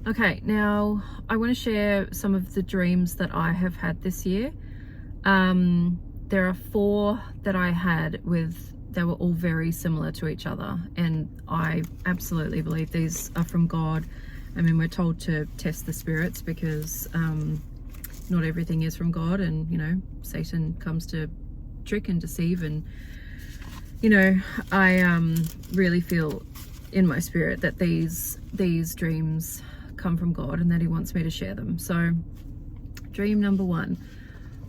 Okay, now I want to share some of the dreams that I have had this year. There are 4 that I had they were all very similar to each other, and I absolutely believe these are from God. I mean, we're told to test the spirits because not everything is from God, and Satan comes to trick and deceive, and I really feel in my spirit that these dreams come from God and that he wants me to share them. So dream number 1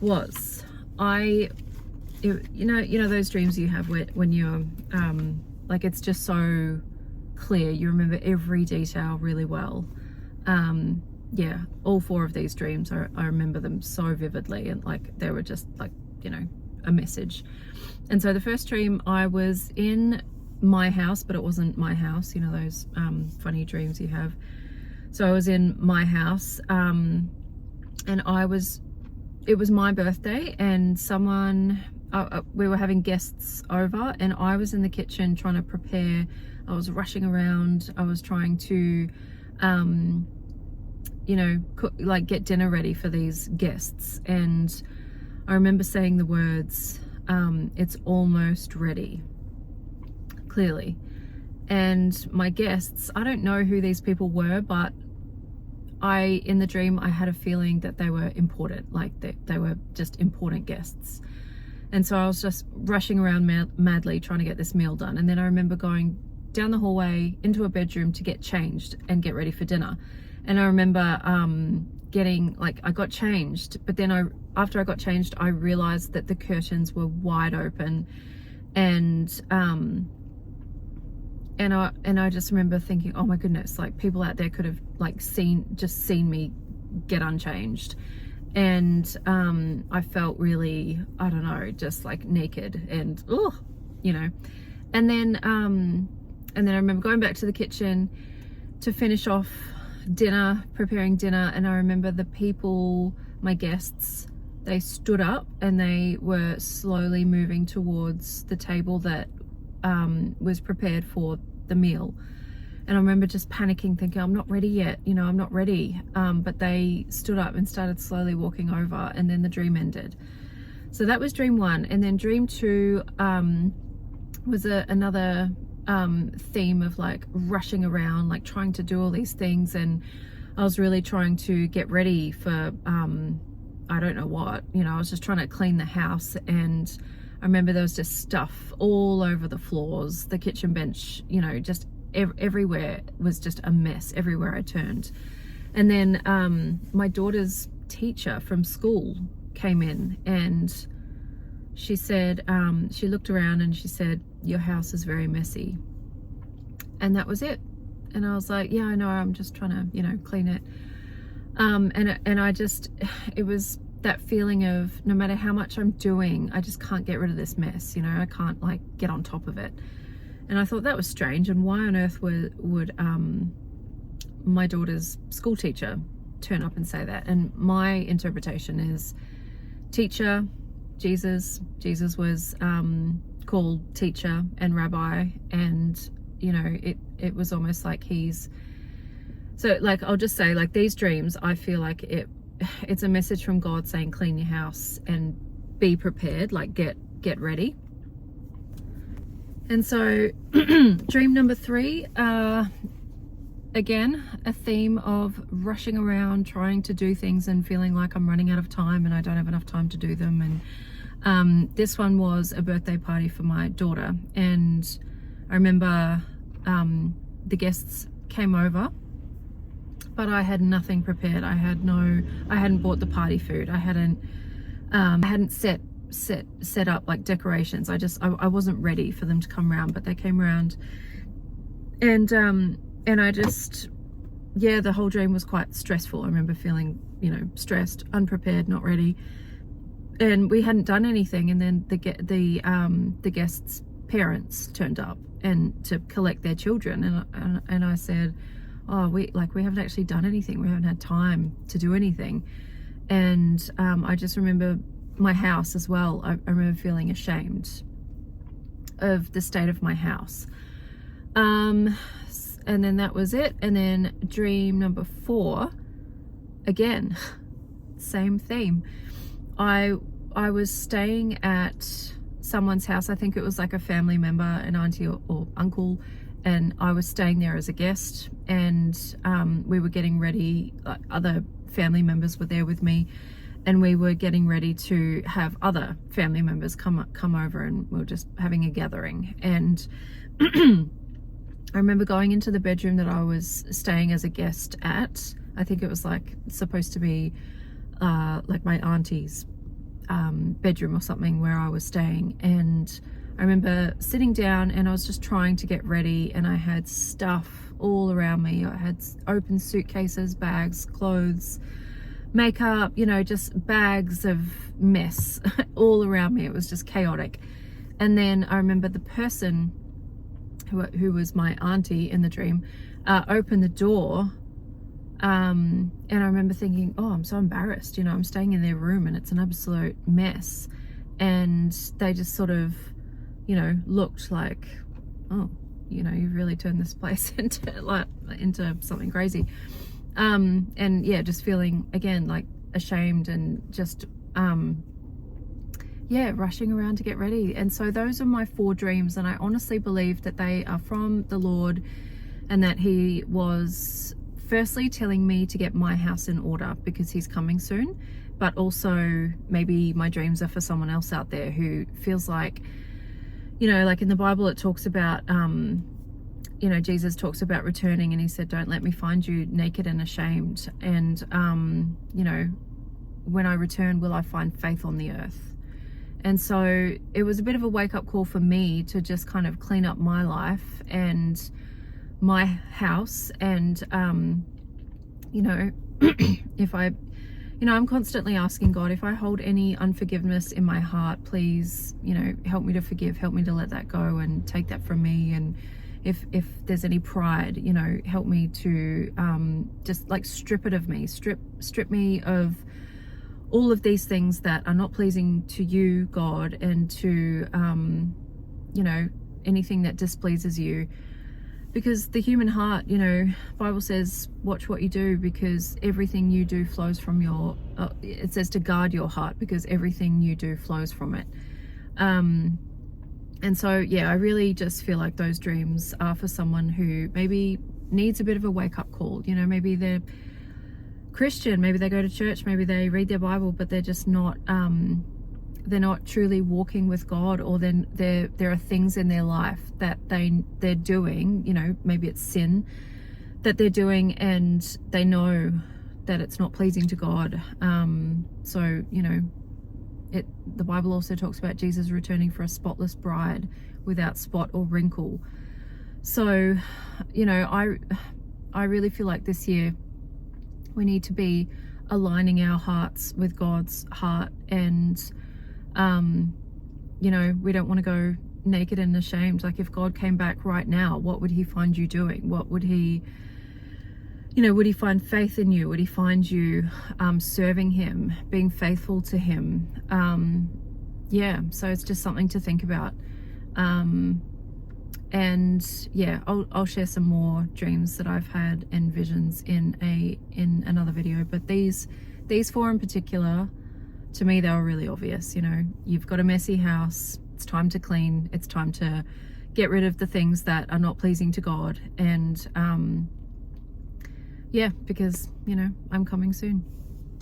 was those dreams you have when you're like, it's just so clear, you remember every detail really well. Yeah, all 4 of these dreams, I remember them so vividly, and like they were just like a message. And so the first dream, I was in my house, but it wasn't my house, those funny dreams you have. So I was in my house, and it was my birthday, and we were having guests over, and I was in the kitchen trying to prepare. I was rushing around. I was trying to, cook, like get dinner ready for these guests. And I remember saying the words, "It's almost ready," clearly. And my guests, I don't know who these people were, but in the dream, I had a feeling that they were important, like they were just important guests. And so I was just rushing around madly trying to get this meal done. And then I remember going down the hallway into a bedroom to get changed and get ready for dinner. And I remember I got changed, but then after I got changed, I realized that the curtains were wide open, and I just remember thinking, oh my goodness, like people out there could have like seen me get unchanged. And I felt really, I don't know, just like naked and and then I remember going back to the kitchen to finish off preparing dinner, and I remember the people, my guests, they stood up and they were slowly moving towards the table that was prepared for the meal. And I remember just panicking, thinking, I'm not ready yet, I'm not ready. But they stood up and started slowly walking over, and then the dream ended. So that was dream 1. And then dream 2 was another theme of like rushing around, like trying to do all these things. And I was really trying to get ready for, I don't know what, I was just trying to clean the house. And I remember there was just stuff all over the floors, the kitchen bench, just everywhere was just a mess everywhere I turned. And then my daughter's teacher from school came in, and she said, she looked around and she said, "Your house is very messy." And that was it. And I was like, yeah, I know, I'm just trying to, clean it. And I just, it was that feeling of no matter how much I'm doing, I just can't get rid of this mess. I can't like get on top of it. And I thought that was strange. And why on earth would my daughter's school teacher turn up and say that? And my interpretation is teacher, Jesus was called teacher and rabbi, and it was almost like so like, I'll just say, like, these dreams, I feel like it's a message from God saying clean your house and be prepared, like get ready. And so dream number 3, again, a theme of rushing around trying to do things and feeling like I'm running out of time and I don't have enough time to do them. And this one was a birthday party for my daughter, and I remember the guests came over, but I had nothing prepared. I hadn't bought the party food. I hadn't set up like decorations. I wasn't ready for them to come around, but they came around, and I just, the whole dream was quite stressful. I remember feeling, stressed, unprepared, not ready, and we hadn't done anything. And then the guests' parents turned up and to collect their children, and I said, oh, we haven't actually done anything. We haven't had time to do anything. And I just remember my house as well. I remember feeling ashamed of the state of my house. and then that was it. And then dream number 4, again, same theme. I was staying at someone's house. I think it was like a family member, an auntie or uncle, and I was staying there as a guest, and we were getting ready, other family members were there with me, and we were getting ready to have other family members come over, and we were just having a gathering. And I remember going into the bedroom that I was staying as a guest at. I think it was like supposed to be like my auntie's bedroom or something where I was staying. And I remember sitting down, and I was just trying to get ready, and I had stuff all around me. I had open suitcases, bags, clothes, makeup, you know, just bags of mess all around me. It was just chaotic. And then I remember the person who was my auntie in the dream opened the door, and I remember thinking, oh, I'm so embarrassed, you know, I'm staying in their room and it's an absolute mess. And they just sort of, you know, looked like, oh, you know, you've really turned this place into something crazy. And yeah, just feeling again like ashamed and just yeah, rushing around to get ready. And so those are my 4 dreams, and I honestly believe that they are from the Lord, and that he was firstly telling me to get my house in order because he's coming soon, but also maybe my dreams are for someone else out there who feels like, you know, like in the Bible it talks about you know, Jesus talks about returning, and he said, don't let me find you naked and ashamed. And you know, when I return, will I find faith on the earth? And so it was a bit of a wake-up call for me to just kind of clean up my life and my house. And you know, if I, you know, I'm constantly asking God, if I hold any unforgiveness in my heart, please, you know, help me to forgive, help me to let that go and take that from me. And if there's any pride, you know, help me to just like strip it of me, strip me of all of these things that are not pleasing to you, God, and to you know, anything that displeases you. Because the human heart, you know, Bible says, watch what you do, because everything you do flows from your, it says to guard your heart, because everything you do flows from it. And so, yeah, I really just feel like those dreams are for someone who maybe needs a bit of a wake-up call. You know, maybe they're Christian, maybe they go to church, maybe they read their Bible, but they're just not, they're not truly walking with God, or then there are things in their life that they're doing, you know, maybe it's sin that they're doing, and they know that it's not pleasing to God. So, you know, the Bible also talks about Jesus returning for a spotless bride without spot or wrinkle. So, you know, I really feel like this year we need to be aligning our hearts with God's heart. And you know, we don't want to go naked and ashamed. Like, if God came back right now, what would he find you doing? What would he, you know, would he find faith in you? Would he find you serving him, being faithful to him? Yeah, so it's just something to think about. And yeah, I'll share some more dreams that I've had and visions in another video. But these 4 in particular, to me, they were really obvious. You know, you've got a messy house. It's time to clean. It's time to get rid of the things that are not pleasing to God. And yeah, because, you know, I'm coming soon.